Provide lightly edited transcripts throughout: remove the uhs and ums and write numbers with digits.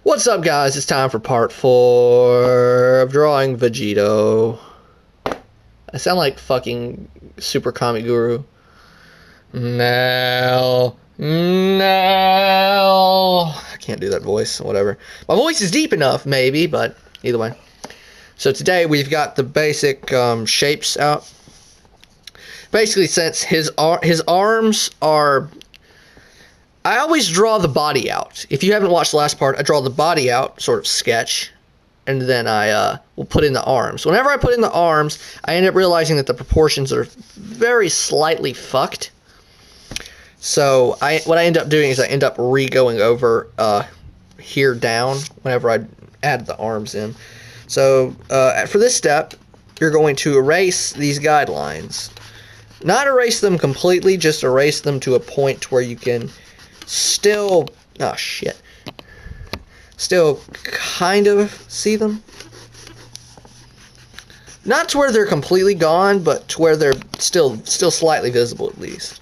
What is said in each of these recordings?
What's up, guys? It's time for part 4 of drawing Vegito. I sound like fucking Super Comic Guru. Now. I can't do that voice, whatever. My voice is deep enough, maybe, but either way. So today we've got the basic shapes out. Basically, since his arms are... I always draw the body out. If you haven't watched the last part, I draw the body out, sort of sketch, and then I will put in the arms. Whenever I put in the arms, I end up realizing that the proportions are very slightly fucked. So what I end up doing is I end up re-going over here down whenever I add the arms in. So for this step, you're going to erase these guidelines. Not erase them completely, just erase them to a point where you can still, oh shit, still kind of see them. Not to where they're completely gone, but to where they're still slightly visible at least.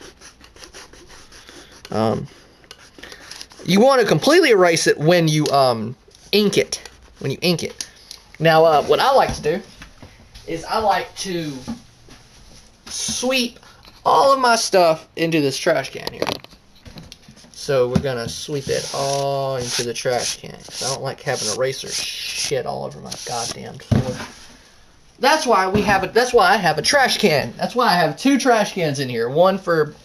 You want to completely erase it when you ink it. Now, what I like to do is I like to sweep all of my stuff into this trash can here. So we're gonna sweep it all into the trash can, because I don't like having eraser shit all over my goddamn floor. That's why I have a trash can. That's why I have 2 trash cans in here. One for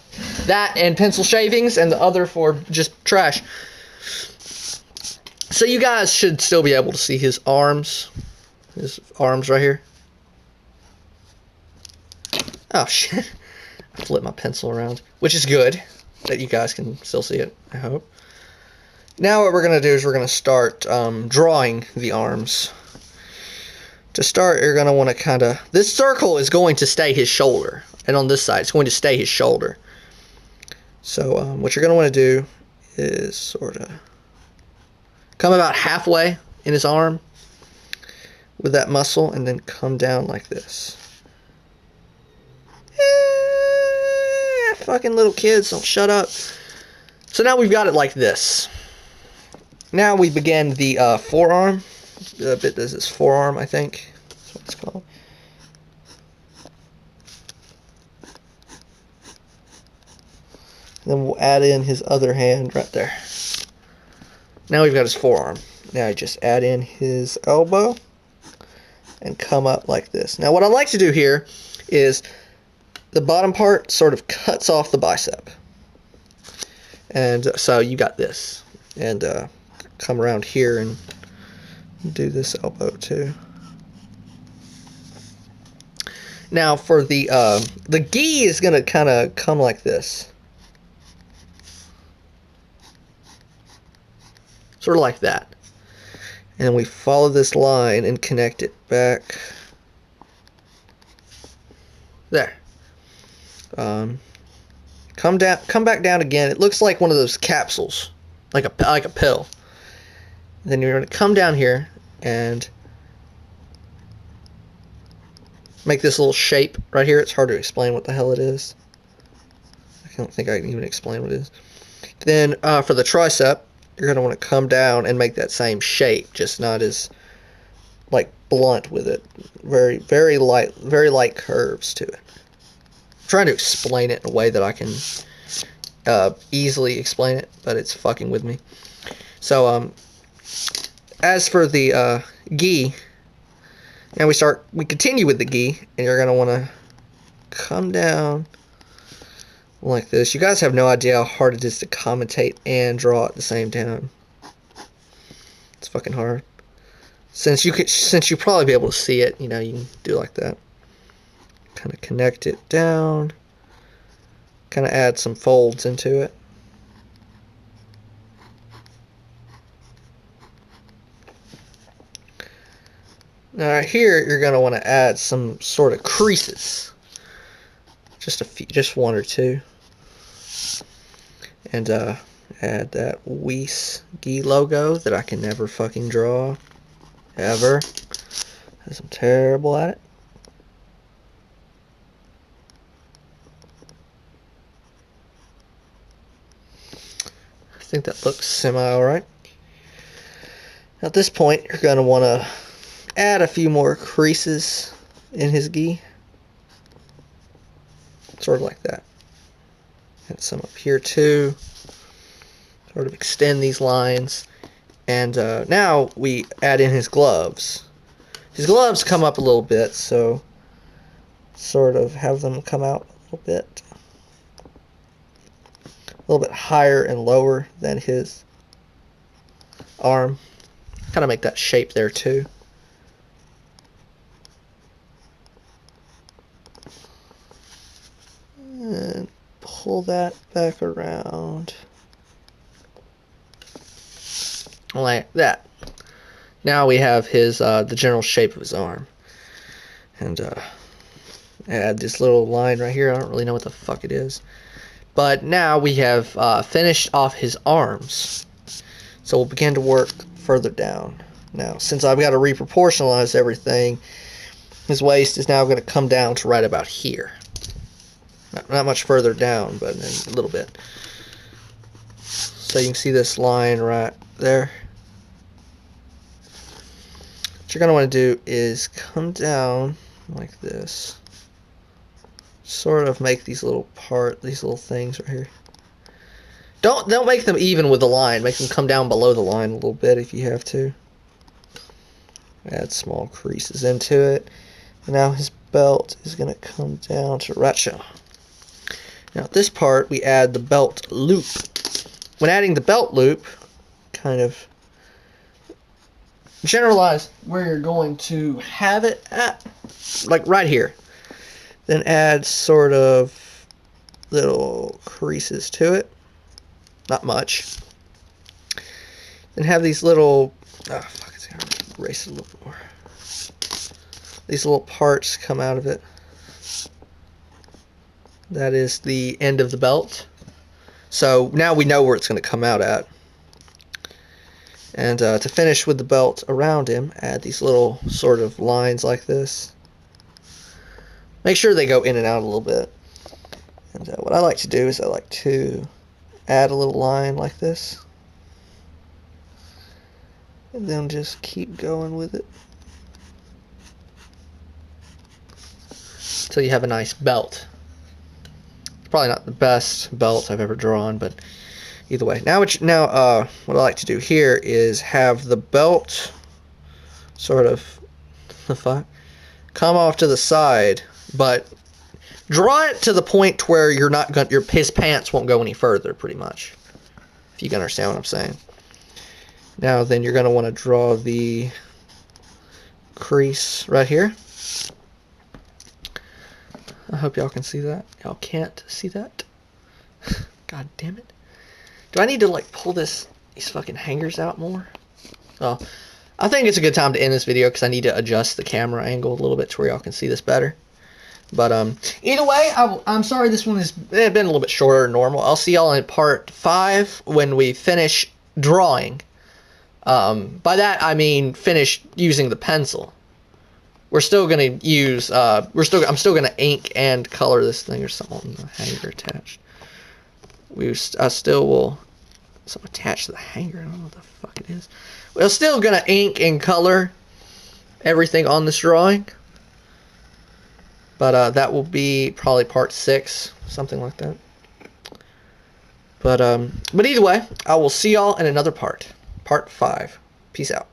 that and pencil shavings, and the other for just trash. So you guys should still be able to see his arms. His arms right here. Oh shit. I flipped my pencil around, which is good that you guys can still see it, I hope. Now what we're going to do is we're going to start drawing the arms. To start, you're going to want to kind of... This circle is going to stay his shoulder. And on this side, it's going to stay his shoulder. So what you're going to want to do is sort of come about halfway in his arm with that muscle, and then come down like this. Fucking little kids, don't shut up. So now we've got it like this. Now we begin the forearm. This is forearm, I think. That's what it's called. And then we'll add in his other hand right there. Now we've got his forearm. Now I just add in his elbow and come up like this. Now what I like to do here is the bottom part sort of cuts off the bicep. And so you got this. And come around here and do this elbow too. Now for the gi is going to kind of come like this. Sort of like that. And then we follow this line and connect it back. There. Come back down again. It looks like one of those capsules, like a pill. Then you're going to come down here and make this little shape right here. It's hard to explain what the hell it is. I don't think I can even explain what it is. Then for the tricep, you're going to want to come down and make that same shape, just not as like blunt with it. Very light curves to it. Trying to explain it in a way that I can easily explain it, but it's fucking with me. So as for the gi, now we continue with the gi, and you're gonna want to come down like this. You guys have no idea how hard it is to commentate and draw at the same time. It's fucking hard. Since you probably be able to see it, you know, you can do it like that. Kind of connect it down, kind of add some folds into it. Now right here, you're going to want to add some sort of creases, just 1 or 2, and add that Weiss gi logo that I can never fucking draw, ever, because I'm terrible at it. I think that looks semi alright. At this point, you're going to want to add a few more creases in his gi. Sort of like that. And some up here too. Sort of extend these lines. And now we add in his gloves. His gloves come up a little bit, so sort of have them come out a little bit. A little bit higher and lower than his arm. Kind of make that shape there too. And pull that back around. Like that. Now we have his the general shape of his arm. And add this little line right here. I don't really know what the fuck it is. But now we have finished off his arms. So we'll begin to work further down. Now, since I've got to reproportionalize everything, his waist is now going to come down to right about here. Not much further down, but a little bit. So you can see this line right there. What you're going to want to do is come down like this. Sort of make these little things right here. Don't make them even with the line. Make them come down below the line a little bit if you have to. Add small creases into it. And now his belt is going to come down to right here. Now at this part we add the belt loop. When adding the belt loop, kind of generalize where you're going to have it at, like right here. Then add sort of little creases to it. Not much. Then have these little, it's gonna erase it a little more. These little parts come out of it. That is the end of the belt. So now we know where it's going to come out at. And to finish with the belt around him, add these little sort of lines like this. Make sure they go in and out a little bit. And what I like to do is I like to add a little line like this. And then just keep going with it. Until you have a nice belt. It's probably not the best belt I've ever drawn, but either way. Now what I like to do here is have the belt sort of come off to the side, but draw it to the point where you're not going his pants won't go any further, pretty much. If you can understand what I'm saying. Now then you're going to want to draw the crease right here. I hope y'all can see that. Y'all can't see that. God damn it. Do I need to like pull these fucking hangers out more? Oh, I think it's a good time to end this video because I need to adjust the camera angle a little bit to where y'all can see this better. But either way, I'm sorry this one has been a little bit shorter than normal. I'll see y'all in part 5 when we finish drawing. By that I mean finish using the pencil. We're still gonna use I'm still gonna ink and color this thing or something on the hanger attached. I still will attach to the hanger. I don't know what the fuck it is. We're still gonna ink and color everything on this drawing. But that will be probably part 6, something like that. But either way, I will see y'all in another part 5. Peace out.